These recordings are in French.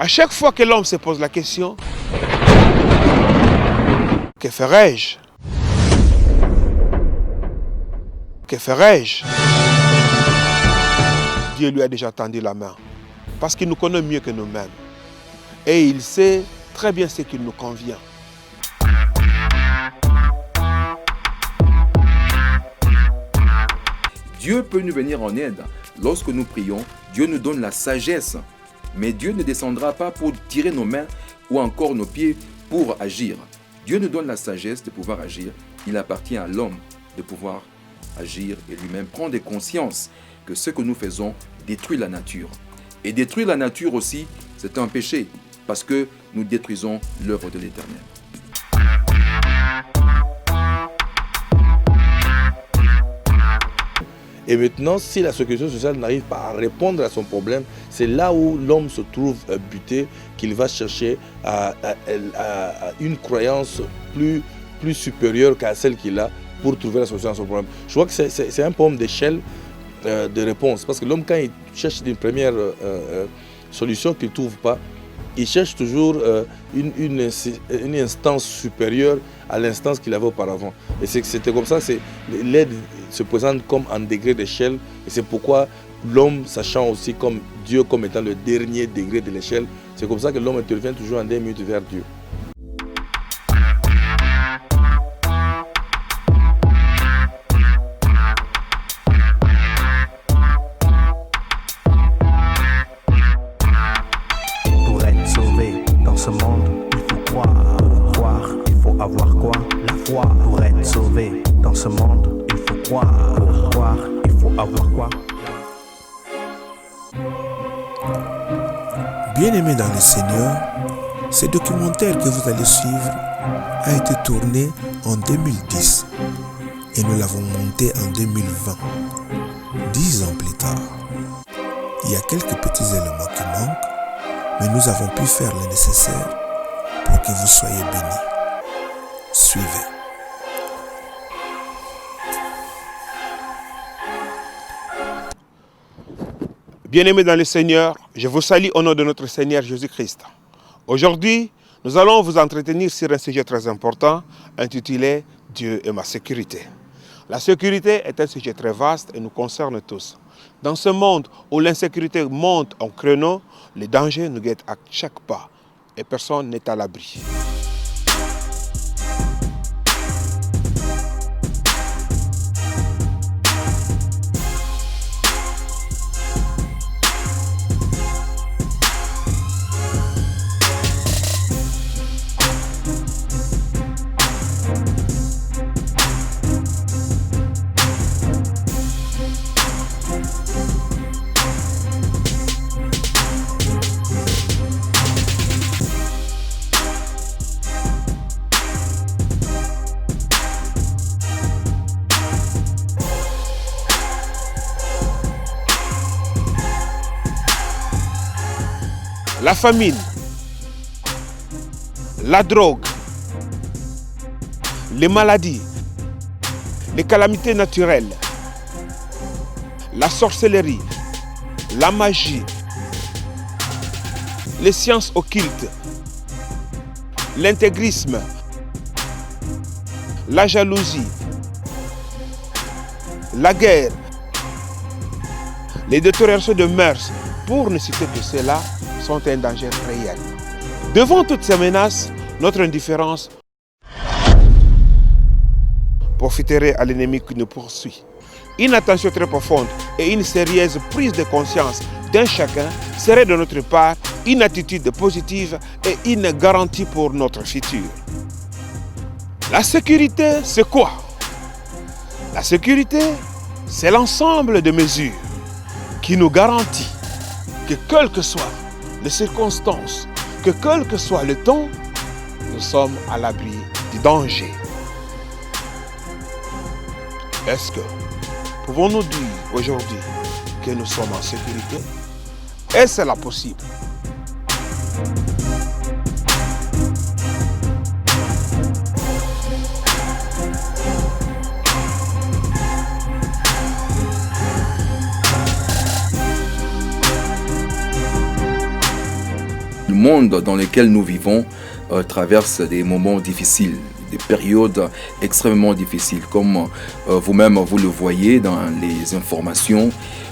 À chaque fois que l'homme se pose la question, que ferai-je? Que ferai-je? Dieu lui a déjà tendu la main. Parce qu'il nous connaît mieux que nous-mêmes. Et il sait très bien ce qu'il nous convient. Dieu peut nous venir en aide. Lorsque nous prions, Dieu nous donne la sagesse. Mais Dieu ne descendra pas pour tirer nos mains ou encore nos pieds pour agir. Dieu nous donne la sagesse de pouvoir agir. Il appartient à l'homme de pouvoir agir et lui-même prendre conscience que ce que nous faisons détruit la nature. Et détruire la nature aussi, c'est un péché parce que nous détruisons l'œuvre de l'Éternel. Et maintenant, si la sécurité sociale n'arrive pas à répondre à son problème, c'est là où l'homme se trouve buté, qu'il va chercher à une croyance plus supérieure qu'à celle qu'il a pour trouver la solution à son problème. Je crois que c'est un problème d'échelle de réponse. Parce que l'homme, quand il cherche une première solution qu'il ne trouve pas, il cherche toujours une instance supérieure à l'instance qu'il avait auparavant. Et c'était comme ça, l'aide se présente comme un degré d'échelle. Et c'est pourquoi l'homme, sachant aussi comme Dieu comme étant le dernier degré de l'échelle, c'est comme ça que l'homme intervient toujours en 2 minutes vers Dieu. Pour être sauvé dans ce monde, il faut croire, il faut avoir quoi? La foi. Pour être sauvé dans ce monde, il faut croire, il faut avoir quoi? Bien-aimés dans le Seigneur, ce documentaire que vous allez suivre a été tourné en 2010 et nous l'avons monté en 2020, 10 ans plus tard. Il y a quelques petits éléments qui manquent, mais nous avons pu faire le nécessaire pour que vous soyez bénis. Suivez. Bien-aimés dans le Seigneur, je vous salue au nom de notre Seigneur Jésus-Christ. Aujourd'hui, nous allons vous entretenir sur un sujet très important intitulé « Dieu est ma sécurité ». La sécurité est un sujet très vaste et nous concerne tous. Dans ce monde où l'insécurité monte en créneau, les dangers nous guettent à chaque pas et personne n'est à l'abri. La famine, la drogue, les maladies, les calamités naturelles, la sorcellerie, la magie, les sciences occultes, l'intégrisme, la jalousie, la guerre, les détériorations de mœurs, pour ne citer que cela, sont un danger réel. Devant toutes ces menaces, notre indifférence profiterait à l'ennemi qui nous poursuit. Une attention très profonde et une sérieuse prise de conscience d'un chacun serait de notre part une attitude positive et une garantie pour notre futur. La sécurité, c'est quoi? La sécurité, c'est l'ensemble de mesures qui nous garantit que quelles que soient les circonstances, que quel que soit le temps, nous sommes à l'abri du danger. Est-ce que pouvons-nous dire aujourd'hui que nous sommes en sécurité? Est-ce là possible? Le monde dans lequel nous vivons traverse des moments difficiles, des périodes extrêmement difficiles, comme vous-même vous le voyez dans les informations.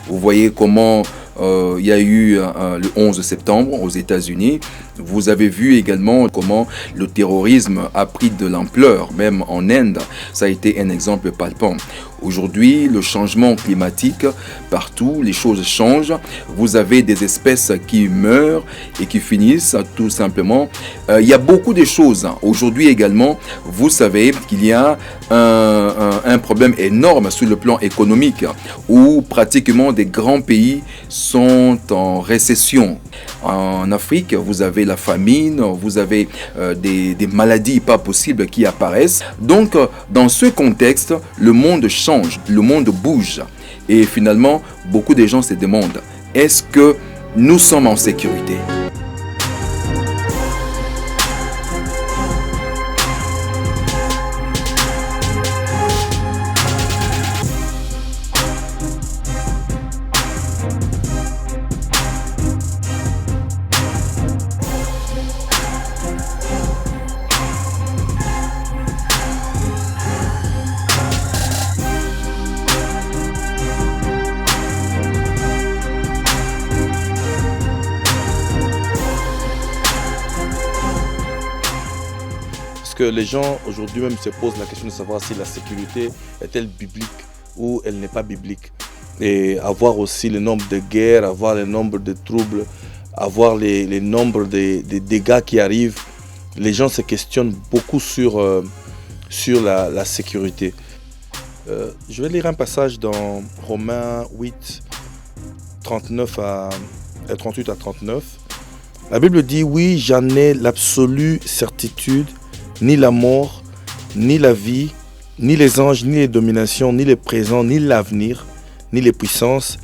Vous voyez comment il y a eu le 11 septembre aux États-Unis. Vous avez vu également comment le terrorisme a pris de l'ampleur, même en Inde. Ça a été un exemple palpable. Aujourd'hui, le changement climatique, partout, les choses changent. Vous avez des espèces qui meurent et qui finissent tout simplement. Il y a beaucoup de choses. Aujourd'hui également, vous savez qu'il y a un problème énorme sur le plan économique où pratiquement des grands pays sont en récession. En Afrique, vous avez la famine, vous avez des maladies pas possibles qui apparaissent. Donc, dans ce contexte, le monde change, le monde bouge. Et finalement, beaucoup de gens se demandent, est-ce que nous sommes en sécurité ? Que les gens aujourd'hui même se posent la question de savoir si la sécurité est-elle biblique ou elle n'est pas biblique. Et avoir aussi le nombre de guerres, avoir le nombre de troubles, avoir les nombres des dégâts qui arrivent. Les gens se questionnent beaucoup sur la sécurité. Je vais lire un passage dans Romains 8, 38 à 39. La Bible dit « Oui, j'en ai l'absolue certitude, ni la mort, ni la vie, ni les anges, ni les dominations, ni les présents, ni l'avenir, ni les puissances,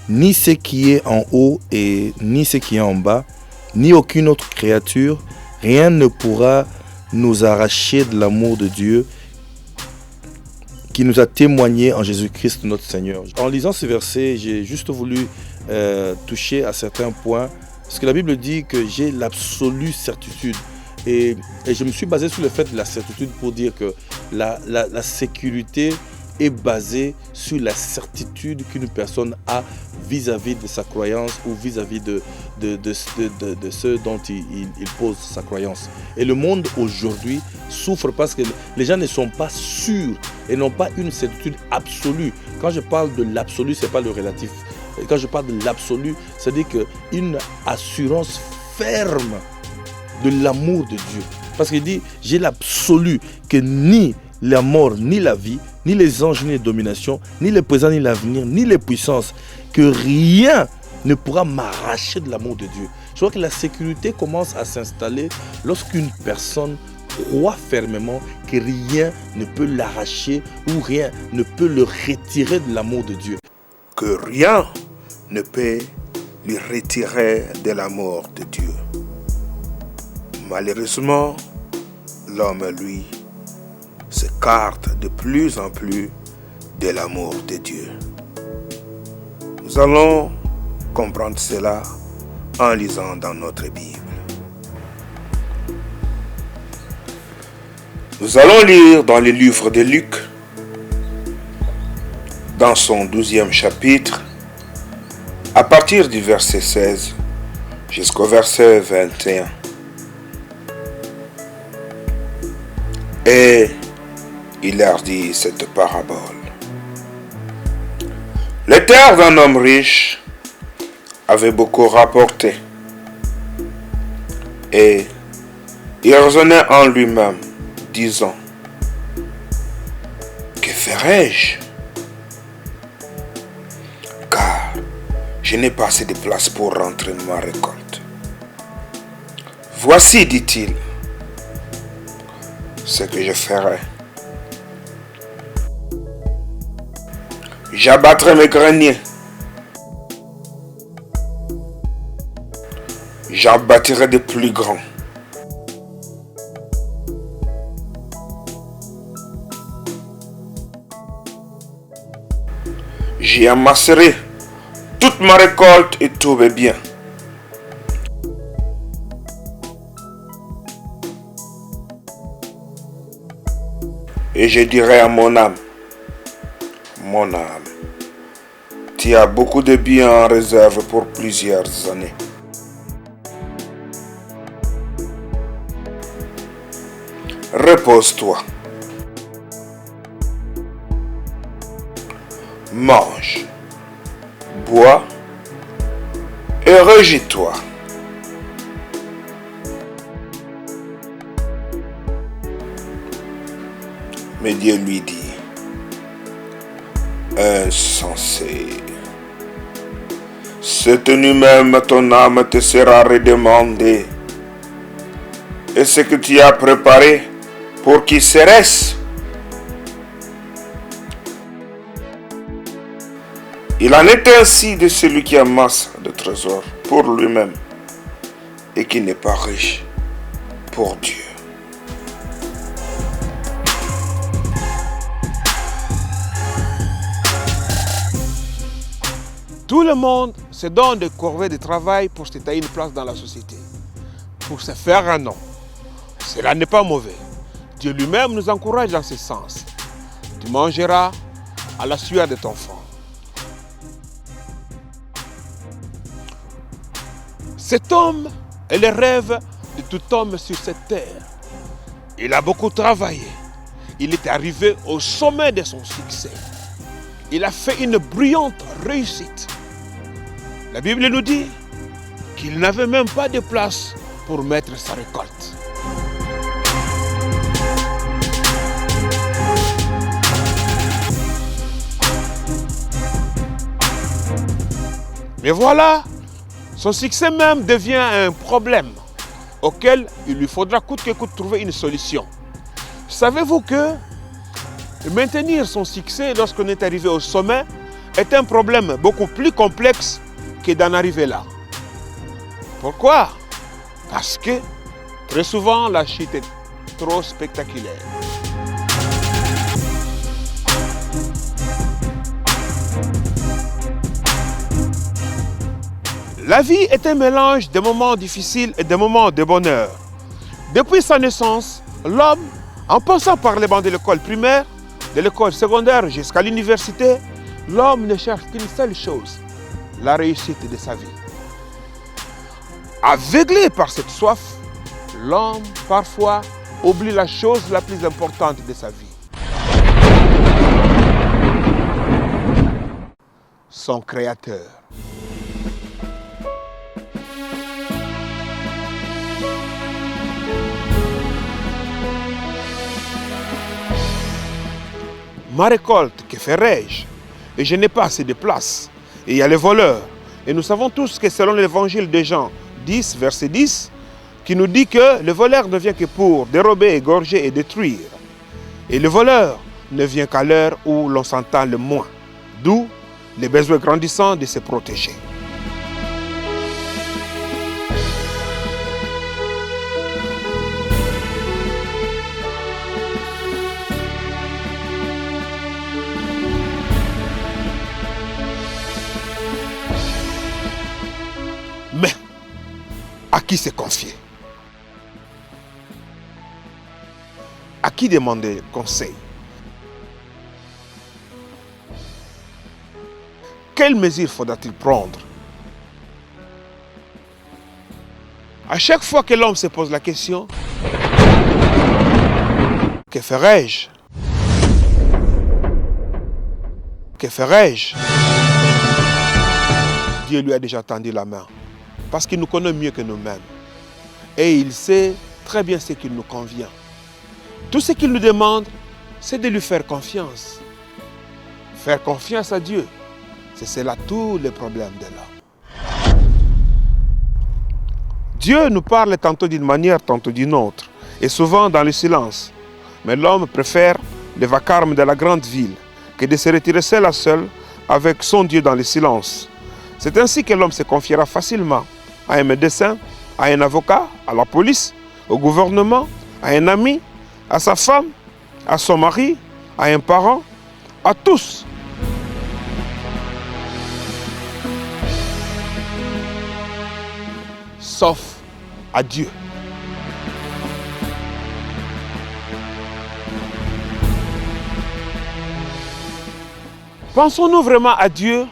ni ce qui est en haut et ni ce qui est en bas, ni aucune autre créature, rien ne pourra nous arracher de l'amour de Dieu qui nous a témoigné en Jésus-Christ notre Seigneur. » En lisant ce verset, j'ai juste voulu toucher à certains points, parce que la Bible dit que j'ai l'absolue certitude. Et je me suis basé sur le fait de la certitude pour dire que la sécurité est basée sur la certitude qu'une personne a vis-à-vis de sa croyance ou vis-à-vis de ce dont il pose sa croyance. Et le monde aujourd'hui souffre parce que les gens ne sont pas sûrs et n'ont pas une certitude absolue. Quand je parle de l'absolu, ce n'est pas le relatif. Et quand je parle de l'absolu, c'est-à-dire qu'une assurance ferme de l'amour de Dieu. Parce qu'il dit, j'ai l'absolu que ni la mort, ni la vie, ni les anges, ni les dominations, ni le présent, ni l'avenir, ni les puissances, que rien ne pourra m'arracher de l'amour de Dieu. Je crois que la sécurité commence à s'installer lorsqu'une personne croit fermement que rien ne peut l'arracher ou rien ne peut le retirer de l'amour de Dieu. Que rien ne peut lui retirer de l'amour de Dieu. Malheureusement, l'homme, lui, s'écarte de plus en plus de l'amour de Dieu. Nous allons comprendre cela en lisant dans notre Bible. Nous allons lire dans le livre de Luc, dans son 12e chapitre, à partir du verset 16 jusqu'au verset 21. Et il leur dit cette parabole. Les terres d'un homme riche avaient beaucoup rapporté. Et il raisonnait en lui-même, disant, que ferai-je? Car je n'ai pas assez de place pour rentrer dans ma récolte. Voici, dit-il, ce que je ferai. J'abattrai mes greniers. J'en bâtirai de plus grands. J'y amasserai toute ma récolte et tout mes biens. Et je dirai à mon âme, tu as beaucoup de biens en réserve pour plusieurs années. Repose-toi. Mange, bois et régis-toi. Mais Dieu lui dit, insensé, cette nuit même ton âme te sera redemandée. Et ce que tu as préparé, pour qui serait-ce? Il en est ainsi de celui qui amasse de trésors pour lui-même et qui n'est pas riche pour Dieu. Tout le monde se donne des corvées de travail pour se tailler une place dans la société, pour se faire un nom. Cela n'est pas mauvais. Dieu lui-même nous encourage dans ce sens. Tu mangeras à la sueur de ton front. Cet homme est le rêve de tout homme sur cette terre. Il a beaucoup travaillé. Il est arrivé au sommet de son succès. Il a fait une brillante réussite. La Bible nous dit qu'il n'avait même pas de place pour mettre sa récolte. Mais voilà, son succès même devient un problème auquel il lui faudra coûte que coûte trouver une solution. Savez-vous que maintenir son succès lorsqu'on est arrivé au sommet est un problème beaucoup plus complexe que d'en arriver là. Pourquoi? Parce que très souvent la chute est trop spectaculaire. La vie est un mélange de moments difficiles et de moments de bonheur. Depuis sa naissance, l'homme, en passant par les bancs de l'école primaire, de l'école secondaire jusqu'à l'université, l'homme ne cherche qu'une seule chose, la réussite de sa vie. Aveuglé par cette soif, l'homme parfois oublie la chose la plus importante de sa vie. Son Créateur. Ma récolte, que ferai-je? Et je n'ai pas assez de place. Et il y a les voleurs. Et nous savons tous que selon l'évangile de Jean 10, verset 10, qui nous dit que le voleur ne vient que pour dérober, égorger et détruire. Et le voleur ne vient qu'à l'heure où l'on s'entend le moins. D'où les besoins grandissants de se protéger. Mais à qui se confier? À qui demander conseil? Quelles mesures faudra-t-il prendre? À chaque fois que l'homme se pose la question, que ferai-je? Que ferai-je? Dieu lui a déjà tendu la main. Parce qu'il nous connaît mieux que nous-mêmes. Et il sait très bien ce qu'il nous convient. Tout ce qu'il nous demande, c'est de lui faire confiance. Faire confiance à Dieu, c'est là tous les problèmes de l'homme. Dieu nous parle tantôt d'une manière, tantôt d'une autre, et souvent dans le silence. Mais l'homme préfère le vacarme de la grande ville que de se retirer seul à seul avec son Dieu dans le silence. C'est ainsi que l'homme se confiera facilement à un médecin, à un avocat, à la police, au gouvernement, à un ami, à sa femme, à son mari, à un parent, à tous. Sauf à Dieu. Pensons-nous vraiment à Dieu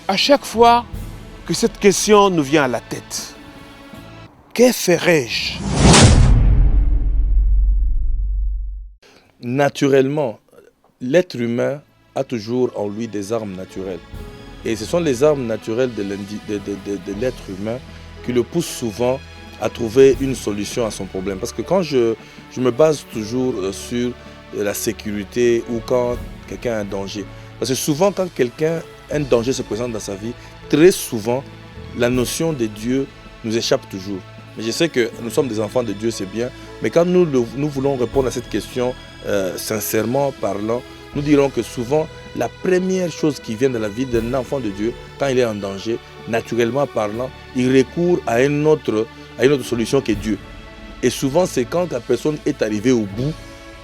à chaque fois que cette question nous vient à la tête? Que ferais-je? Naturellement, l'être humain a toujours en lui des armes naturelles. Et ce sont les armes naturelles de l'être humain qui le poussent souvent à trouver une solution à son problème. Parce que quand je me base toujours sur la sécurité ou quand quelqu'un a un danger. Parce que souvent quand un danger se présente dans sa vie, très souvent la notion de Dieu nous échappe toujours. Mais je sais que nous sommes des enfants de Dieu, c'est bien. Mais quand nous voulons répondre à cette question sincèrement parlant, nous dirons que souvent la première chose qui vient de la vie d'un enfant de Dieu, quand il est en danger, naturellement parlant, il recourt à une autre solution que Dieu. Et souvent c'est quand la personne est arrivée au bout,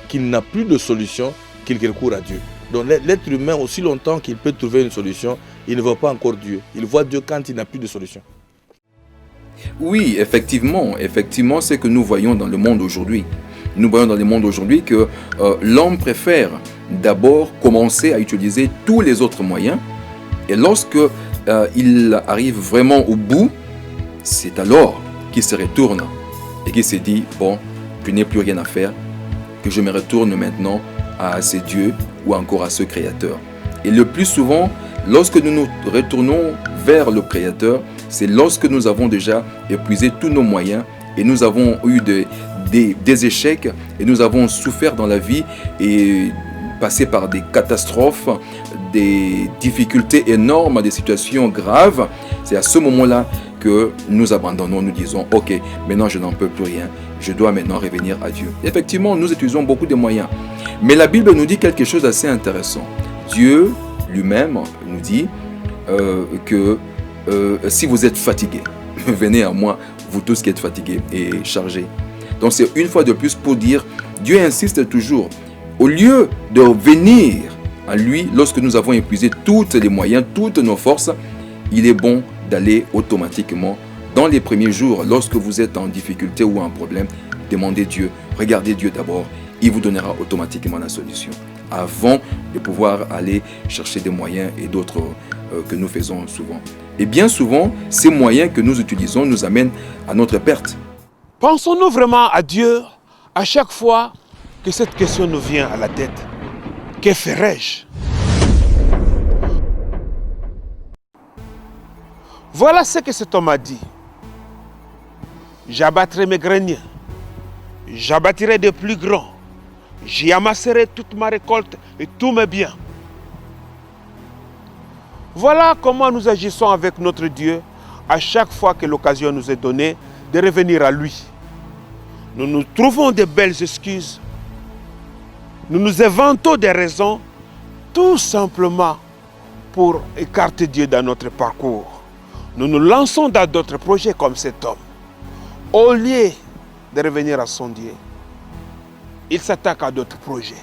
qu'il n'a plus de solution, qu'il recourt à Dieu. Donc l'être humain, aussi longtemps qu'il peut trouver une solution, il ne voit pas encore Dieu. Il voit Dieu quand il n'a plus de solution. Oui, effectivement, c'est ce que nous voyons dans le monde aujourd'hui. Nous voyons dans le monde aujourd'hui que l'homme préfère d'abord commencer à utiliser tous les autres moyens. Et lorsque il arrive vraiment au bout, c'est alors qu'il se retourne et qu'il se dit, bon, je n'ai plus rien à faire, que je me retourne maintenant à ce Dieu ou encore à ce Créateur. Et le plus souvent, lorsque nous nous retournons vers le Créateur, c'est lorsque nous avons déjà épuisé tous nos moyens et nous avons eu des échecs et nous avons souffert dans la vie et passé par des catastrophes, des difficultés énormes, des situations graves. C'est à ce moment-là que nous abandonnons, nous disons, ok, maintenant je n'en peux plus rien, je dois maintenant revenir à Dieu. Effectivement, nous utilisons beaucoup de moyens. Mais la Bible nous dit quelque chose d'assez intéressant. Dieu lui-même nous dit que si vous êtes fatigués, venez à moi, vous tous qui êtes fatigués et chargés. Donc c'est une fois de plus pour dire, Dieu insiste toujours. Au lieu de venir à lui lorsque nous avons épuisé tous les moyens, toutes nos forces, il est bon d'aller automatiquement dans les premiers jours, lorsque vous êtes en difficulté ou en problème, demandez Dieu, regardez Dieu d'abord, il vous donnera automatiquement la solution, avant de pouvoir aller chercher des moyens et d'autres que nous faisons souvent. Et bien souvent, ces moyens que nous utilisons nous amènent à notre perte. Pensons-nous vraiment à Dieu à chaque fois que cette question nous vient à la tête? Que ferais-je? Voilà ce que cet homme a dit. J'abattrai mes greniers, j'abattirai des plus grands, j'y amasserai toute ma récolte et tous mes biens. Voilà comment nous agissons avec notre Dieu à chaque fois que l'occasion nous est donnée de revenir à lui. Nous nous trouvons de belles excuses. Nous nous inventons des raisons tout simplement pour écarter Dieu dans notre parcours. Nous nous lançons dans d'autres projets comme cet homme. Au lieu de revenir à son Dieu, il s'attaque à d'autres projets.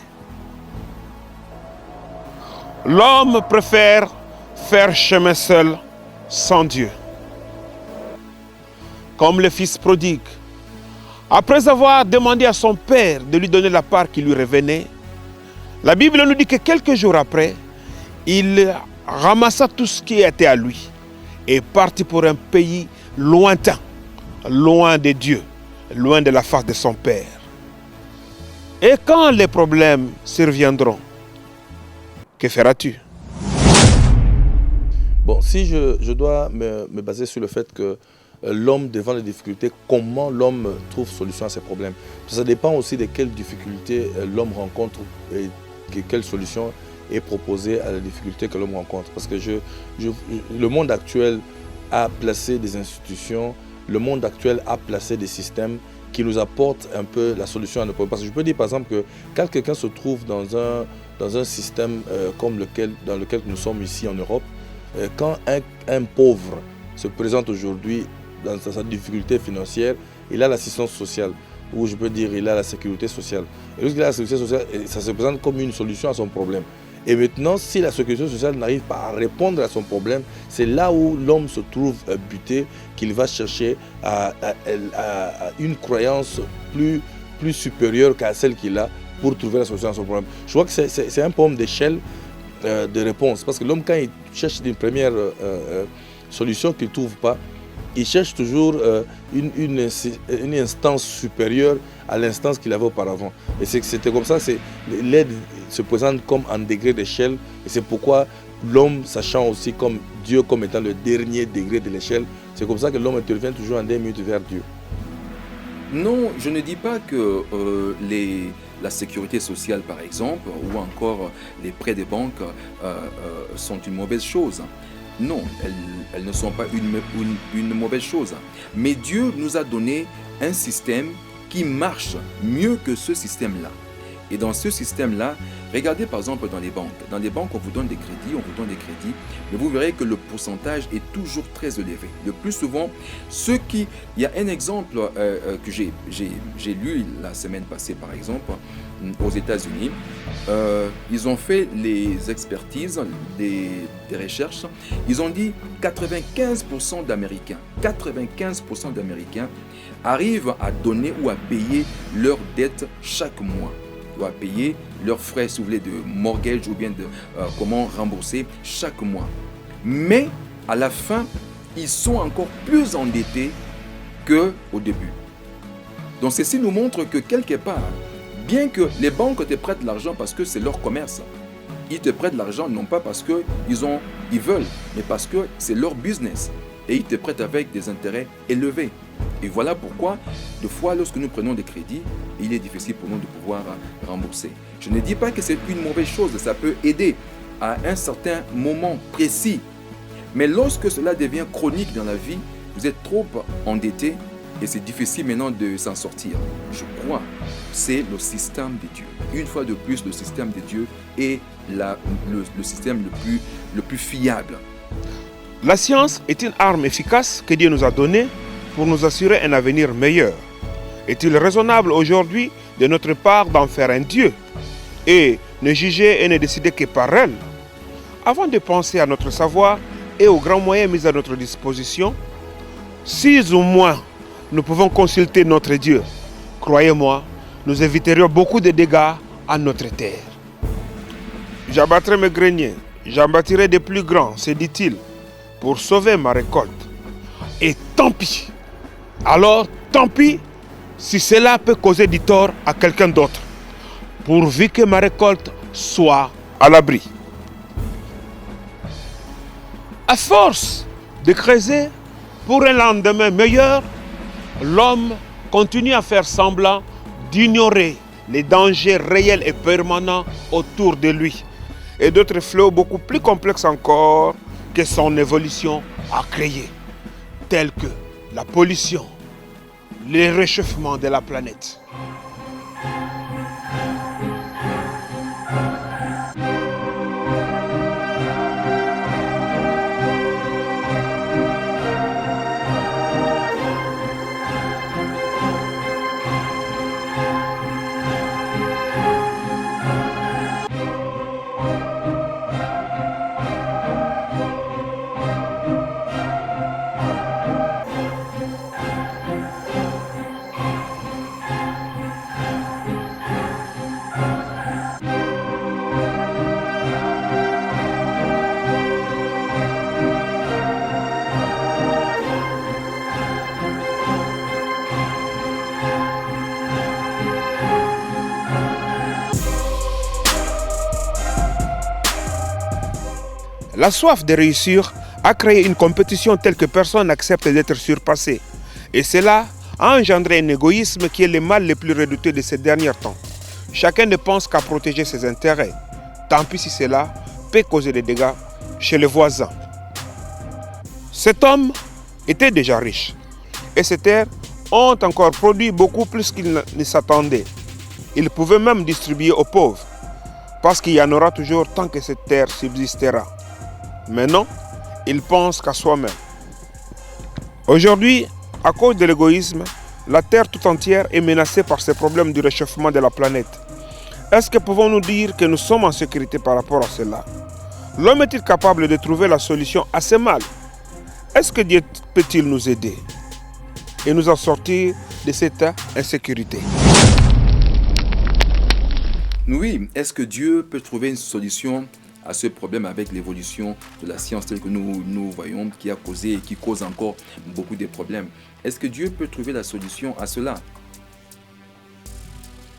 L'homme préfère faire chemin seul sans Dieu. Comme le fils prodigue, après avoir demandé à son père de lui donner la part qui lui revenait, la Bible nous dit que quelques jours après, il ramassa tout ce qui était à lui et partit pour un pays lointain, loin de Dieu, loin de la face de son père. Et quand les problèmes surviendront, que feras-tu? Bon, si je dois me baser sur le fait que l'homme devant les difficultés, comment l'homme trouve solution à ses problèmes. Ça dépend aussi de quelles difficultés l'homme rencontre et quelle solution est proposée à la difficulté que l'homme rencontre. Parce que le monde actuel a placé des institutions, le monde actuel a placé des systèmes qui nous apportent un peu la solution à nos problèmes. Parce que je peux dire par exemple que quand quelqu'un se trouve dans un système dans lequel nous sommes ici en Europe, quand un pauvre se présente aujourd'hui dans sa difficulté financière, il a l'assistance sociale, ou je peux dire il a la sécurité sociale. Et lorsqu'il a la sécurité sociale, ça se présente comme une solution à son problème. Et maintenant, si la sécurité sociale n'arrive pas à répondre à son problème, c'est là où l'homme se trouve buté, qu'il va chercher à une croyance plus supérieure qu'à celle qu'il a pour trouver la solution à son problème. Je crois que c'est un problème d'échelle. de réponse. Parce que l'homme, quand il cherche une première solution qu'il ne trouve pas, il cherche toujours une instance supérieure à l'instance qu'il avait auparavant. Et c'était comme ça, l'aide se présente comme un degré d'échelle. Et c'est pourquoi l'homme, sachant aussi comme Dieu comme étant le dernier degré de l'échelle, c'est comme ça que l'homme intervient toujours en 2 minutes vers Dieu. Non, je ne dis pas que la sécurité sociale, par exemple, ou encore les prêts des banques sont une mauvaise chose. Non, elles ne sont pas une mauvaise chose. Mais Dieu nous a donné un système qui marche mieux que ce système-là. Et dans ce système-là, regardez par exemple dans les banques. Dans les banques, on vous donne des crédits, mais vous verrez que le pourcentage est toujours très élevé. Le plus souvent, il y a un exemple que j'ai lu la semaine passée, par exemple, aux États-Unis. Ils ont fait les expertises, des recherches. Ils ont dit 95% d'Américains arrivent à donner ou à payer leurs dettes chaque mois, ou à payer leurs frais, si vous voulez, de mortgage ou bien de comment rembourser chaque mois. Mais à la fin, ils sont encore plus endettés qu'au début. Donc ceci nous montre que quelque part, bien que les banques te prêtent l'argent parce que c'est leur commerce, ils te prêtent l'argent non pas parce qu'ils veulent, mais parce que c'est leur business. Et ils te prêtent avec des intérêts élevés. Et voilà pourquoi, des fois, lorsque nous prenons des crédits, il est difficile pour nous de pouvoir rembourser. Je ne dis pas que c'est une mauvaise chose, ça peut aider à un certain moment précis. Mais lorsque cela devient chronique dans la vie, vous êtes trop endetté et c'est difficile maintenant de s'en sortir. Je crois que c'est le système de Dieu. Une fois de plus, le système de Dieu est le système le plus fiable. La science est une arme efficace que Dieu nous a donnée pour nous assurer un avenir meilleur. Est-il raisonnable aujourd'hui de notre part d'en faire un Dieu et ne juger et ne décider que par elle? Avant de penser à notre savoir et aux grands moyens mis à notre disposition, si au moins nous pouvons consulter notre Dieu, croyez-moi, nous éviterions beaucoup de dégâts à notre terre. J'abattrai mes greniers, j'en bâtirai des plus grands, se dit-il, pour sauver ma récolte. Et tant pis. Alors, tant pis si cela peut causer du tort à quelqu'un d'autre, pourvu que ma récolte soit à l'abri. À force de creuser pour un lendemain meilleur, l'homme continue à faire semblant d'ignorer les dangers réels et permanents autour de lui et d'autres fléaux beaucoup plus complexes encore que son évolution a créé, tels que la pollution, le réchauffement de la planète. La soif de réussir a créé une compétition telle que personne n'accepte d'être surpassé. Et cela a engendré un égoïsme qui est le mal le plus redouté de ces derniers temps. Chacun ne pense qu'à protéger ses intérêts. Tant pis si cela peut causer des dégâts chez les voisins. Cet homme était déjà riche. Et ces terres ont encore produit beaucoup plus qu'il ne s'attendait. Il pouvait même distribuer aux pauvres. Parce qu'il y en aura toujours tant que cette terre subsistera. Mais non, il pense qu'à soi-même. Aujourd'hui, à cause de l'égoïsme, la Terre tout entière est menacée par ces problèmes du réchauffement de la planète. Est-ce que pouvons-nous dire que nous sommes en sécurité par rapport à cela? L'homme est-il capable de trouver la solution à ce mal? Est-ce que Dieu peut-il nous aider et nous en sortir de cette insécurité? Oui, est-ce que Dieu peut trouver une solution à ce problème avec l'évolution de la science telle que nous voyons, qui a causé et qui cause encore beaucoup de problèmes. Est-ce que Dieu peut trouver la solution à cela?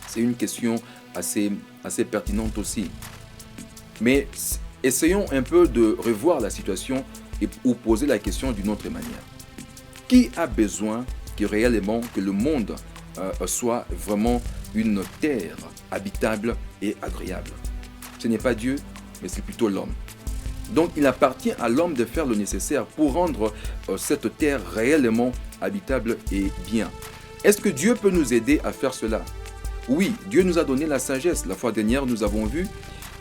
C'est une question assez pertinente aussi. Mais essayons un peu de revoir la situation ou poser la question d'une autre manière. Qui a besoin réellement que le monde soit vraiment une terre habitable et agréable? Ce n'est pas Dieu, mais c'est plutôt l'homme. Donc il appartient à l'homme de faire le nécessaire pour rendre cette terre réellement habitable et bien. Est-ce que Dieu peut nous aider à faire cela? Oui, Dieu nous a donné la sagesse. La fois dernière, nous avons vu,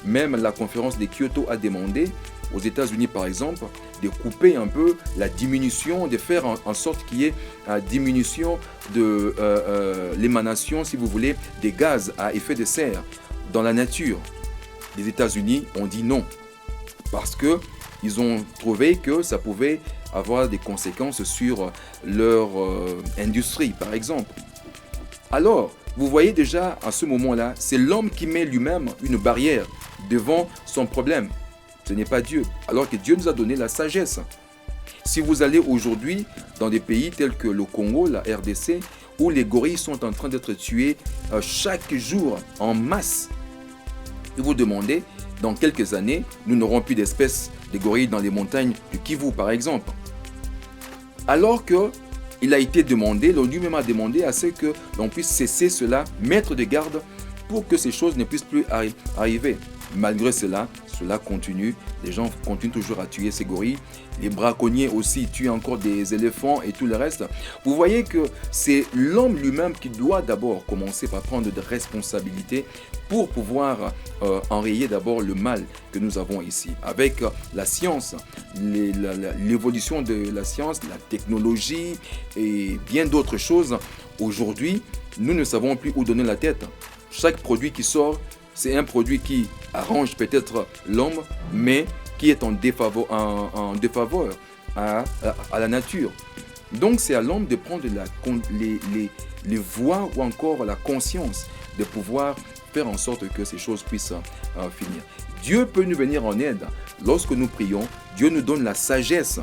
même la conférence de Kyoto a demandé aux États-Unis, par exemple, de couper un peu la diminution, de faire en sorte qu'il y ait une diminution de l'émanation, si vous voulez, des gaz à effet de serre dans la nature. Les États-Unis ont dit non, parce qu'ils ont trouvé que ça pouvait avoir des conséquences sur leur industrie, par exemple. Alors, vous voyez déjà, à ce moment-là, c'est l'homme qui met lui-même une barrière devant son problème. Ce n'est pas Dieu, alors que Dieu nous a donné la sagesse. Si vous allez aujourd'hui dans des pays tels que le Congo, la RDC, où les gorilles sont en train d'être tués chaque jour en masse, et vous demandez, dans quelques années, nous n'aurons plus d'espèces de gorilles dans les montagnes du Kivu, par exemple. Alors qu'il a été demandé, l'ONU même a demandé à ce que l'on puisse cesser cela, mettre de garde pour que ces choses ne puissent plus arriver. Malgré cela continue, les gens continuent toujours à tuer ces gorilles. Les braconniers aussi tuent encore des éléphants et tout le reste. Vous voyez que c'est l'homme lui-même qui doit d'abord commencer par prendre des responsabilités pour pouvoir enrayer d'abord le mal que nous avons ici. Avec la science, l'évolution de la science, la technologie et bien d'autres choses, aujourd'hui, nous ne savons plus où donner la tête. Chaque produit qui sort, c'est un produit qui arrange peut-être l'homme, mais qui est en défaveur à la nature. Donc c'est à l'homme de prendre les voies ou encore la conscience de pouvoir faire en sorte que ces choses puissent finir. Dieu peut nous venir en aide. Lorsque nous prions, Dieu nous donne la sagesse,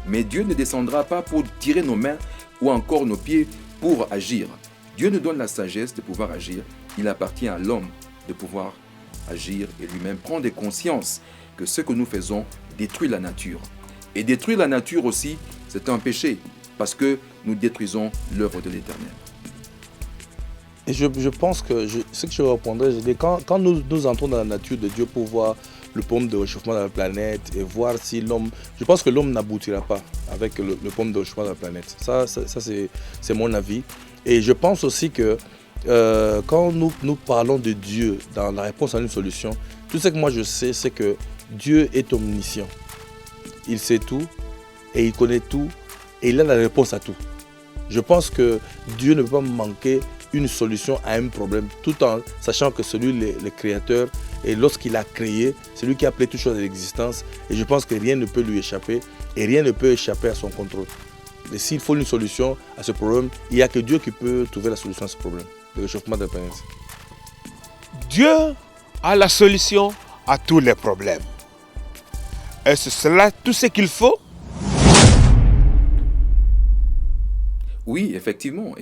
mais Dieu ne descendra pas pour tirer nos mains ou encore nos pieds pour agir. Dieu nous donne la sagesse de pouvoir agir. Il appartient à l'homme de pouvoir agir et lui-même prendre conscience que ce que nous faisons détruit la nature. Et détruire la nature aussi, c'est un péché, parce que nous détruisons l'œuvre de l'Éternel. Et je pense que ce que je répondrais, je dis, quand nous entrons dans la nature de Dieu pour voir le problème de réchauffement de la planète et voir si l'homme... Je pense que l'homme n'aboutira pas avec le problème de réchauffement de la planète. Ça c'est mon avis. Et je pense aussi que quand nous parlons de Dieu dans la réponse à une solution, tout ce que moi je sais, c'est que Dieu est omniscient. Il sait tout et il connaît tout et il a la réponse à tout. Je pense que Dieu ne peut pas manquer une solution à un problème, tout en sachant que celui, le créateur, et lorsqu'il a créé, c'est lui qui a appelé toutes choses à l'existence. Et je pense que rien ne peut lui échapper et rien ne peut échapper à son contrôle. Et s'il faut une solution à ce problème, il n'y a que Dieu qui peut trouver la solution à ce problème, le réchauffement de la planète. Dieu a la solution à tous les problèmes. Est-ce cela tout ce qu'il faut? Oui, effectivement,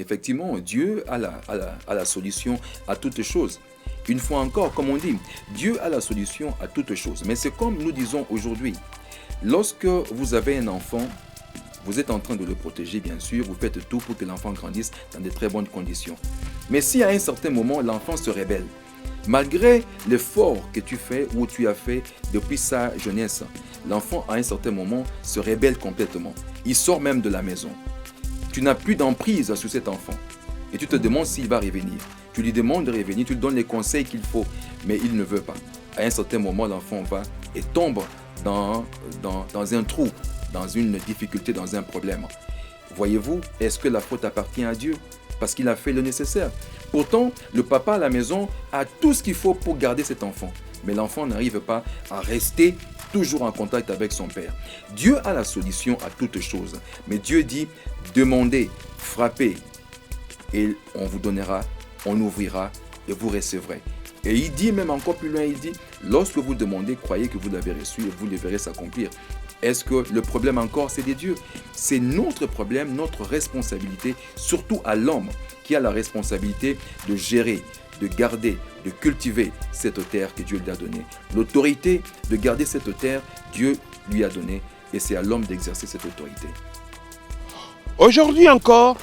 Dieu a la solution à toutes choses. Une fois encore, comme on dit, Dieu a la solution à toutes choses. Mais c'est comme nous disons aujourd'hui, lorsque vous avez un enfant, vous êtes en train de le protéger, bien sûr, vous faites tout pour que l'enfant grandisse dans de très bonnes conditions. Mais si à un certain moment, l'enfant se rebelle, malgré l'effort que tu fais ou tu as fait depuis sa jeunesse, l'enfant à un certain moment se rebelle complètement. Il sort même de la maison. Tu n'as plus d'emprise sur cet enfant et tu te demandes s'il va revenir. Tu lui demandes de revenir, tu lui donnes les conseils qu'il faut, mais il ne veut pas. À un certain moment, l'enfant va et tombe dans un trou, dans une difficulté, dans un problème. Voyez-vous, est-ce que la faute appartient à Dieu? Parce qu'il a fait le nécessaire. Pourtant, le papa à la maison a tout ce qu'il faut pour garder cet enfant. Mais l'enfant n'arrive pas à rester toujours en contact avec son père. Dieu a la solution à toutes choses. Mais Dieu dit, demandez, frappez, et on vous donnera, on ouvrira et vous recevrez. Et il dit même encore plus loin, il dit, lorsque vous demandez, croyez que vous l'avez reçu et vous le verrez s'accomplir. Est-ce que le problème encore, c'est des dieux? C'est notre problème, notre responsabilité, surtout à l'homme qui a la responsabilité de gérer, de garder, de cultiver cette terre que Dieu lui a donnée. L'autorité de garder cette terre, Dieu lui a donnée et c'est à l'homme d'exercer cette autorité. Aujourd'hui encore,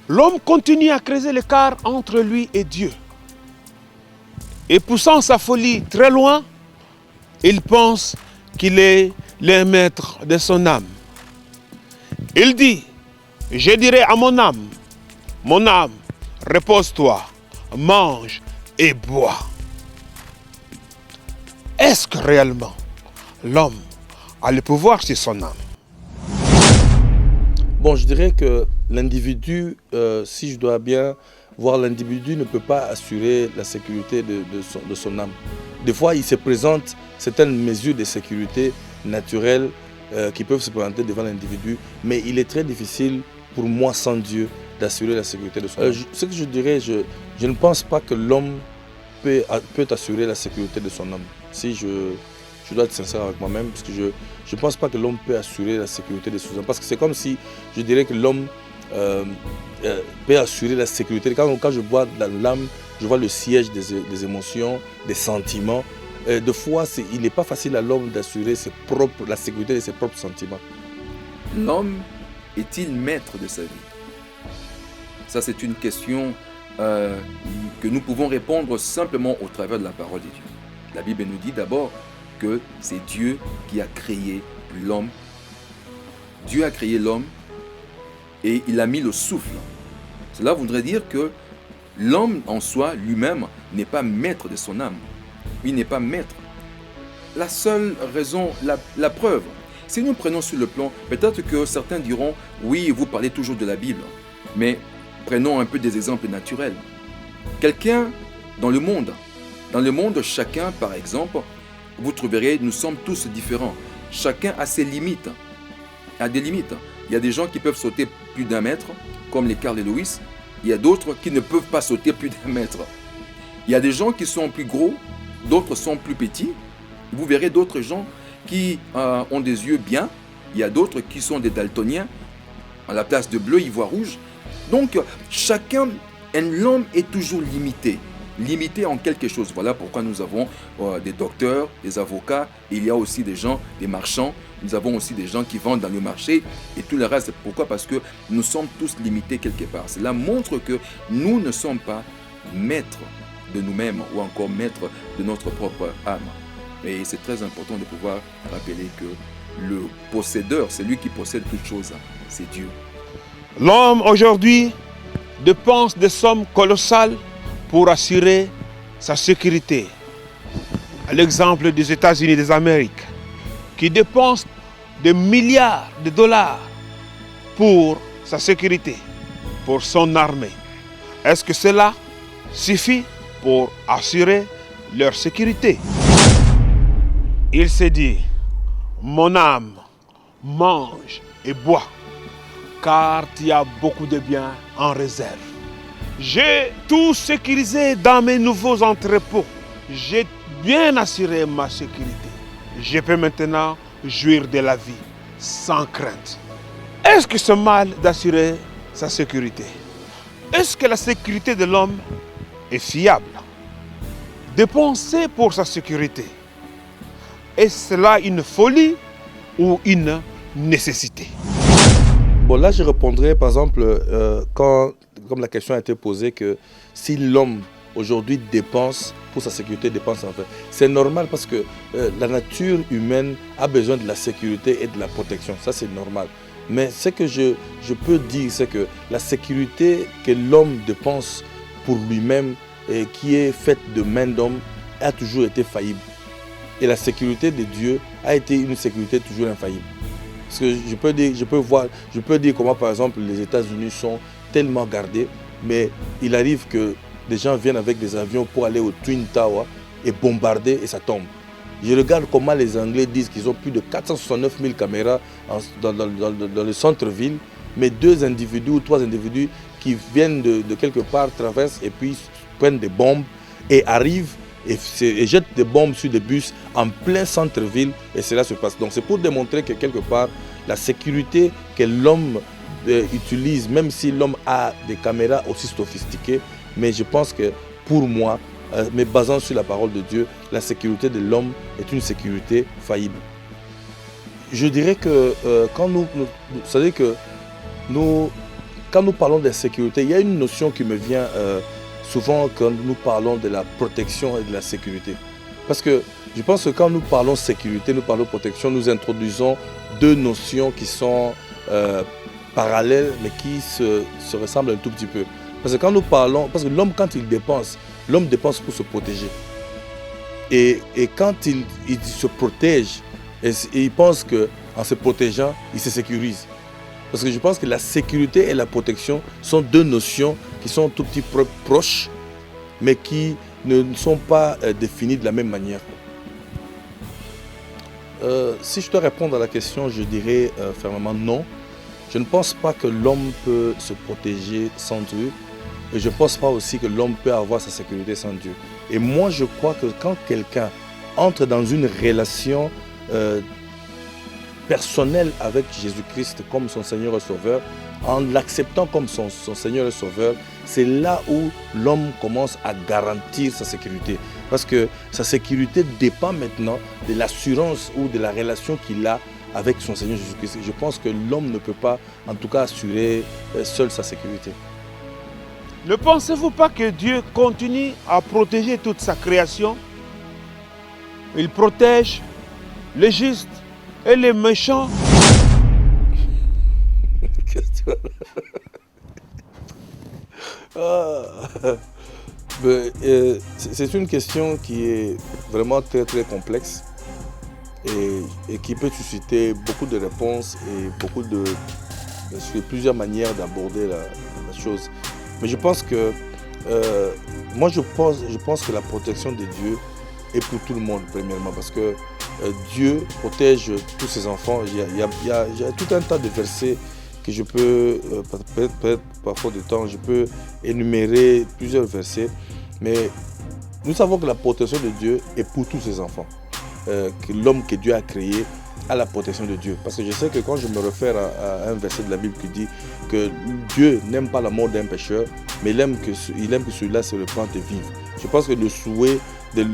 l'homme continue à creuser l'écart entre lui et Dieu. Et poussant sa folie très loin, il pense qu'il est le maître de son âme. Il dit, je dirai à mon âme, repose-toi, mange et bois. Est-ce que réellement l'homme a le pouvoir sur son âme? Bon, je dirais que l'individu, si je dois bien voir, l'individu ne peut pas assurer la sécurité de son âme. Des fois, il se présente certaines mesures de sécurité naturelles qui peuvent se présenter devant l'individu, mais il est très difficile pour moi, sans Dieu, d'assurer la sécurité de son âme. Ce que je dirais, je ne pense pas que l'homme peut assurer la sécurité de son âme. Si je dois être sincère avec moi-même, parce que je ne pense pas que l'homme peut assurer la sécurité de son âme. Parce que c'est comme si je dirais que l'homme peut assurer la sécurité. Quand je vois dans l'âme, je vois le siège des émotions, des sentiments. Des fois, il n'est pas facile à l'homme d'assurer la sécurité de ses propres sentiments. L'homme est-il maître de sa vie? Ça, c'est une question que nous pouvons répondre simplement au travers de la parole de Dieu. La Bible nous dit d'abord que c'est Dieu qui a créé l'homme. Dieu a créé l'homme et il a mis le souffle. Cela voudrait dire que l'homme en soi, lui-même, n'est pas maître de son âme. Il n'est pas maître. La seule raison, la preuve, si nous prenons sur le plan, peut-être que certains diront, oui, vous parlez toujours de la Bible, mais prenons un peu des exemples naturels. Quelqu'un dans le monde, chacun, par exemple, vous trouverez, nous sommes tous différents. Chacun a ses limites, a des limites. Il y a des gens qui peuvent sauter plus d'1 mètre, comme les Carl Lewis. Il y a d'autres qui ne peuvent pas sauter plus d'1 mètre. Il y a des gens qui sont plus gros, d'autres sont plus petits. Vous verrez d'autres gens qui ont des yeux bien. Il y a d'autres qui sont des daltoniens. À la place de bleu, ils voient rouge. Donc, l'homme est toujours limité. Limité en quelque chose. Voilà pourquoi nous avons des docteurs, des avocats. Il y a aussi des gens, des marchands. Nous avons aussi des gens qui vendent dans le marché et tout le reste. Pourquoi? Parce que nous sommes tous limités quelque part. Cela montre que nous ne sommes pas maîtres de nous-mêmes ou encore maîtres de notre propre âme. Et c'est très important de pouvoir rappeler que le possédeur, c'est lui qui possède toutes choses, c'est Dieu. L'homme aujourd'hui dépense des sommes colossales pour assurer sa sécurité. À l'exemple des États-Unis d'Amérique, qui dépensent des milliards de dollars pour sa sécurité, pour son armée. Est-ce que cela suffit pour assurer leur sécurité? Il s'est dit, mon âme, mange et bois, car il y a beaucoup de biens en réserve. J'ai tout sécurisé dans mes nouveaux entrepôts. J'ai bien assuré ma sécurité. Je peux maintenant jouir de la vie sans crainte. Est-ce que c'est mal d'assurer sa sécurité? Est-ce que la sécurité de l'homme est fiable? Dépenser pour sa sécurité, est-ce cela une folie ou une nécessité? Bon, là, je répondrai, par exemple, comme la question a été posée, que si l'homme aujourd'hui dépense pour sa sécurité, dépense en fait. C'est normal parce que la nature humaine a besoin de la sécurité et de la protection. Ça, c'est normal. Mais ce que je peux dire, c'est que la sécurité que l'homme dépense pour lui-même et qui est faite de main d'homme a toujours été faillible. Et la sécurité de Dieu a été une sécurité toujours infaillible. Parce que je peux dire comment, par exemple, les États-Unis sont tellement gardés, mais il arrive que des gens viennent avec des avions pour aller au Twin Tower et bombarder et ça tombe. Je regarde comment les Anglais disent qu'ils ont plus de 469 000 caméras dans le centre-ville, mais 2 individus ou 3 individus qui viennent de quelque part, traversent et puis prennent des bombes et arrivent et jettent des bombes sur des bus en plein centre-ville et cela se passe. Donc c'est pour démontrer que quelque part, la sécurité que l'homme utilise, même si l'homme a des caméras aussi sophistiquées, mais je pense que pour moi, me basant sur la parole de Dieu, la sécurité de l'homme est une sécurité faillible. Je dirais que quand vous savez que quand nous parlons de sécurité, il y a une notion qui me vient souvent quand nous parlons de la protection et de la sécurité. Parce que je pense que quand nous parlons sécurité, nous parlons protection, nous introduisons deux notions qui sont parallèles mais qui se ressemblent un tout petit peu. Parce que quand nous parlons, parce que l'homme quand il dépense, l'homme dépense pour se protéger. Et quand il se protège, et il pense qu'en se protégeant, il se sécurise. Parce que je pense que la sécurité et la protection sont deux notions qui sont tout petit peu proches, mais qui ne sont pas définies de la même manière. Si je dois répondre à la question, je dirais fermement non. Je ne pense pas que l'homme peut se protéger sans Dieu. Et je ne pense pas aussi que l'homme peut avoir sa sécurité sans Dieu. Et moi, je crois que quand quelqu'un entre dans une relation personnelle avec Jésus-Christ comme son Seigneur et Sauveur, en l'acceptant comme son Seigneur et Sauveur, c'est là où l'homme commence à garantir sa sécurité. Parce que sa sécurité dépend maintenant de l'assurance ou de la relation qu'il a avec son Seigneur Jésus-Christ. Je pense que l'homme ne peut pas, en tout cas, assurer seul sa sécurité. Ne pensez-vous pas que Dieu continue à protéger toute sa création? Il protège les justes et les méchants. C'est une question qui est vraiment très très complexe et qui peut susciter beaucoup de réponses et plusieurs manières d'aborder la chose. Mais je pense que moi je pense que la protection de Dieu est pour tout le monde premièrement parce que Dieu protège tous ses enfants. Il y a tout un tas de versets que je peux, peut-être par faute de temps, je peux énumérer plusieurs versets. Mais nous savons que la protection de Dieu est pour tous ses enfants. Que l'homme que Dieu a créé a la protection de Dieu. Parce que je sais que quand je me réfère à un verset de la Bible qui dit que Dieu n'aime pas la mort d'un pécheur, mais il aime que celui-là se repente et vive. Je pense que le souhait de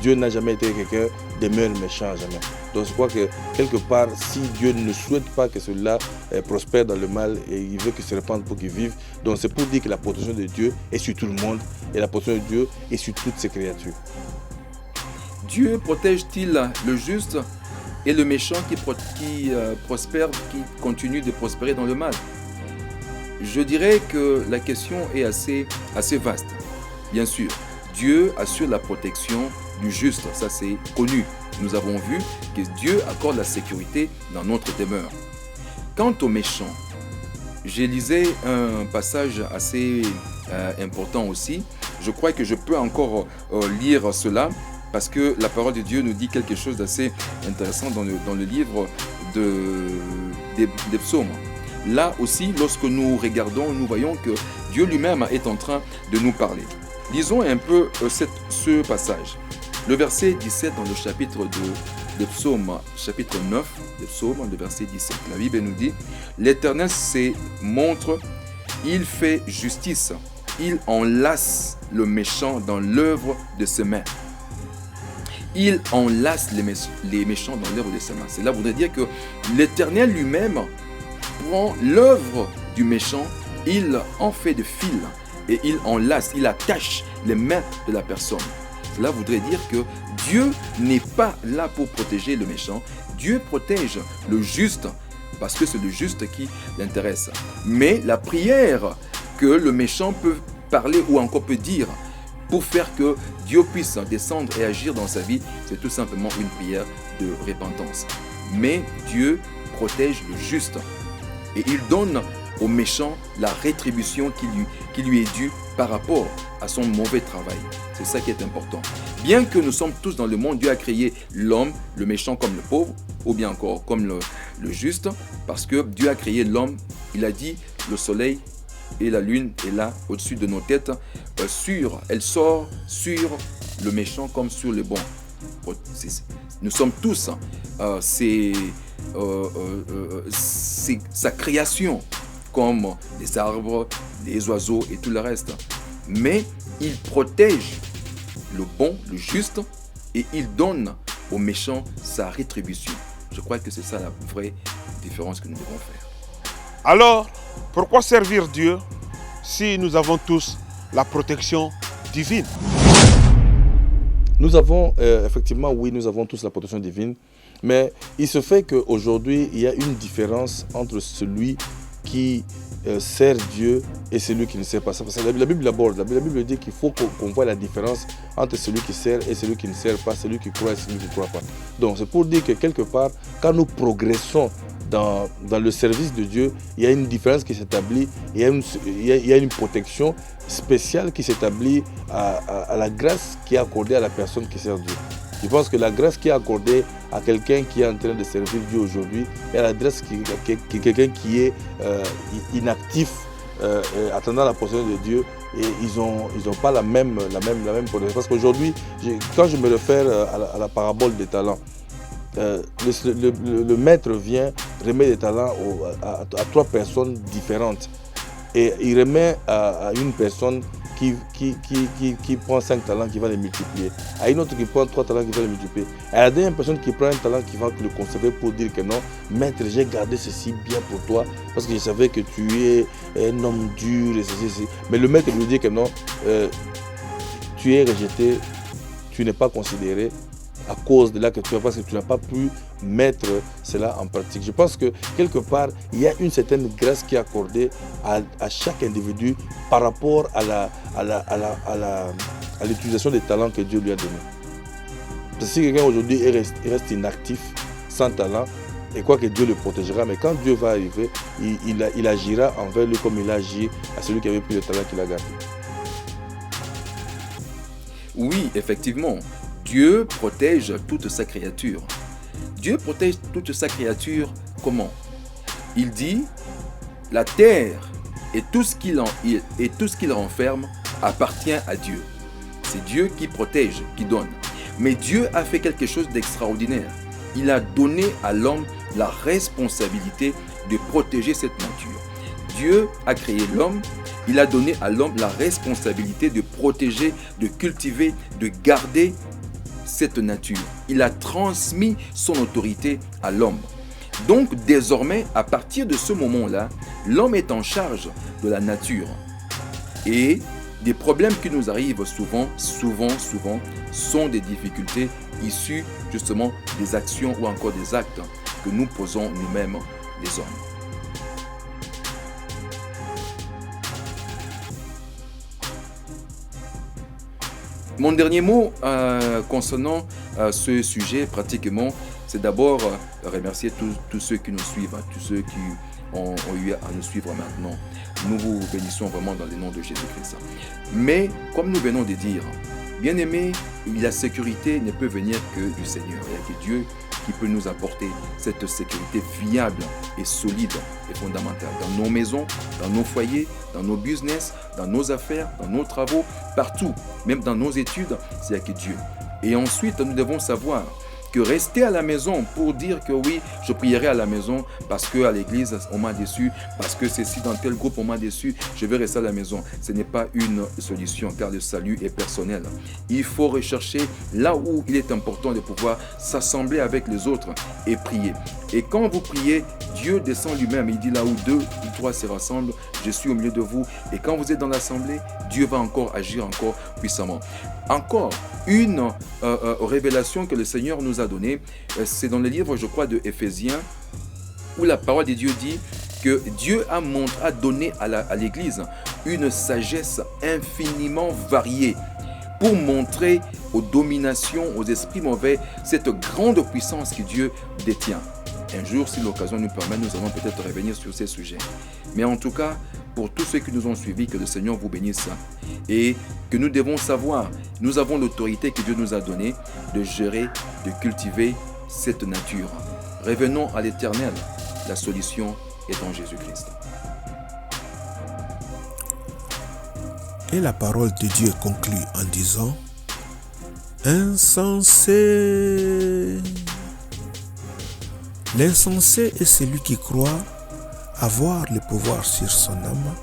Dieu n'a jamais été quelqu'un demeure méchant, jamais. Donc je crois que quelque part, si Dieu ne souhaite pas que celui-là prospère dans le mal et il veut qu'il se repente pour qu'il vive, donc c'est pour dire que la protection de Dieu est sur tout le monde et la protection de Dieu est sur toutes ses créatures. Dieu protège-t-il le juste et le méchant qui prospère, qui continue de prospérer dans le mal? Je dirais que la question est assez vaste. Bien sûr, Dieu assure la protection du juste, ça c'est connu. Nous avons vu que Dieu accorde la sécurité dans notre demeure. Quant aux méchants, j'ai lisé un passage assez important aussi. Je crois que je peux encore lire cela parce que la parole de Dieu nous dit quelque chose d'assez intéressant dans le livre des psaumes. Là aussi, lorsque nous regardons, nous voyons que Dieu lui-même est en train de nous parler. Lisons un peu ce passage. Le verset 17 dans le chapitre de Psaume, chapitre 9 de Psaume, le verset 17. La Bible nous dit « L'Éternel se montre, il fait justice, il enlace le méchant dans l'œuvre de ses mains. » Il enlace les méchants dans l'œuvre de ses mains. Cela voudrait dire que l'Éternel lui-même prend l'œuvre du méchant, il en fait de fil et il enlace, il attache les mains de la personne. Cela voudrait dire que Dieu n'est pas là pour protéger le méchant. Dieu protège le juste parce que c'est le juste qui l'intéresse. Mais la prière que le méchant peut parler ou encore peut dire pour faire que Dieu puisse descendre et agir dans sa vie, c'est tout simplement une prière de repentance. Mais Dieu protège le juste et il donne au méchant la rétribution qui lui est due par rapport à son mauvais travail. C'est ça qui est important. Bien que nous sommes tous dans le monde, Dieu a créé l'homme, le méchant comme le pauvre, ou bien encore comme le juste, parce que Dieu a créé l'homme, il a dit le soleil et la lune est là au-dessus de nos têtes, elle sort sur le méchant comme sur le bon. Nous sommes tous, c'est sa création, comme les arbres, les oiseaux et tout le reste. Mais il protège le bon, le juste, et il donne au méchant sa rétribution. Je crois que c'est ça la vraie différence que nous devons faire. Alors, pourquoi servir Dieu si nous avons tous la protection divine? Nous avons, effectivement, oui, nous avons tous la protection divine, mais il se fait qu'aujourd'hui, il y a une différence entre celui qui sert Dieu et celui qui ne sert pas. Parce que la Bible aborde, la Bible dit qu'il faut qu'on voit la différence entre celui qui sert et celui qui ne sert pas, celui qui croit et celui qui ne croit pas. Donc c'est pour dire que quelque part, quand nous progressons dans le service de Dieu, il y a une différence qui s'établit, il y a une protection spéciale qui s'établit à la grâce qui est accordée à la personne qui sert Dieu. Je pense que la grâce qui est accordée à quelqu'un qui est en train de servir Dieu aujourd'hui et à la grâce qui quelqu'un qui est inactif, attendant la protection de Dieu, et ils ont pas la même protection. Parce qu'aujourd'hui, quand je me réfère à la parabole des talents, le maître vient remettre des talents à 3 personnes différentes. Et il remet à une personne qui prend 5 talents, qui va les multiplier. À une autre qui prend 3 talents, qui va les multiplier. Et à la dernière personne qui prend un talent, qui va le conserver pour dire que non, maître, j'ai gardé ceci bien pour toi, parce que je savais que tu es un homme dur, et ceci. Mais le maître lui dit que non, tu es rejeté, tu n'es pas considéré à cause de là que tu as, parce que tu n'as pas pu mettre cela en pratique. Je pense que quelque part, il y a une certaine grâce qui est accordée à chaque individu par rapport à l'utilisation des talents que Dieu lui a donnés. Parce que si quelqu'un aujourd'hui reste inactif, sans talent, et quoi que Dieu le protégera, mais quand Dieu va arriver, il agira envers lui comme il a agi à celui qui avait pris le talent qu'il a gardé. Oui, effectivement, Dieu protège toute sa créature. Dieu protège toute sa créature comment? Il dit, la terre et tout ce qu'il renferme appartient à Dieu. C'est Dieu qui protège, qui donne. Mais Dieu a fait quelque chose d'extraordinaire. Il a donné à l'homme la responsabilité de protéger cette nature. Dieu a créé l'homme. Il a donné à l'homme la responsabilité de protéger, de cultiver, de garder cette nature. Il a transmis son autorité à l'homme. Donc désormais, à partir de ce moment-là, l'homme est en charge de la nature. Et des problèmes qui nous arrivent souvent, sont des difficultés issues justement des actions ou encore des actes que nous posons nous-mêmes, les hommes. Mon dernier mot concernant ce sujet, pratiquement, c'est d'abord remercier tous ceux qui nous suivent, tous ceux qui ont eu à nous suivre maintenant. Nous vous bénissons vraiment dans le nom de Jésus-Christ. Mais, comme nous venons de dire, bien aimé, la sécurité ne peut venir que du Seigneur. Il n'y a que Dieu qui peut nous apporter cette sécurité fiable et solide et fondamentale. Dans nos maisons, dans nos foyers, dans nos business, dans nos affaires, dans nos travaux, partout, même dans nos études, il n'y a que Dieu. Et ensuite, nous devons savoir que rester à la maison pour dire que oui, je prierai à la maison parce qu'à l'église, on m'a déçu, parce que ceci dans tel groupe, on m'a déçu, je vais rester à la maison. Ce n'est pas une solution car le salut est personnel. Il faut rechercher là où il est important de pouvoir s'assembler avec les autres et prier. Et quand vous priez, Dieu descend lui-même. Il dit là où 2 ou 3 se rassemblent, je suis au milieu de vous. Et quand vous êtes dans l'assemblée, Dieu va encore agir encore puissamment. Encore une révélation que le Seigneur nous a donnée, c'est dans le livre, je crois, de Éphésiens, où la parole de Dieu dit que Dieu a donné à l'Église une sagesse infiniment variée pour montrer aux dominations, aux esprits mauvais, cette grande puissance que Dieu détient. Un jour, si l'occasion nous permet, nous allons peut-être revenir sur ces sujets. Mais en tout cas, pour tous ceux qui nous ont suivis, que le Seigneur vous bénisse et que nous devons savoir, nous avons l'autorité que Dieu nous a donnée de gérer, de cultiver cette nature. Revenons à l'Éternel. La solution est en Jésus-Christ. Et la parole de Dieu conclut en disant: Insensé. L'insensé est celui qui croit avoir le pouvoir sur son âme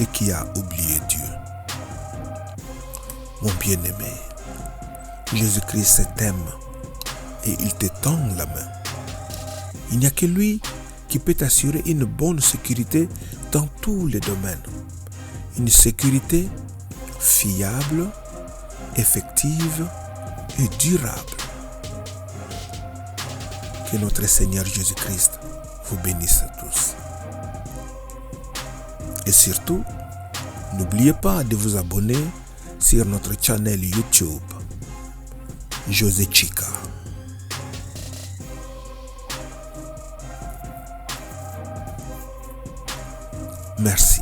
et qui a oublié Dieu. Mon bien-aimé, Jésus-Christ t'aime et il te tend la main. Il n'y a que lui qui peut t'assurer une bonne sécurité dans tous les domaines. Une sécurité fiable, effective et durable. Que notre Seigneur Jésus-Christ vous bénisse tous. Et surtout, n'oubliez pas de vous abonner sur notre channel YouTube, José Chica. Merci.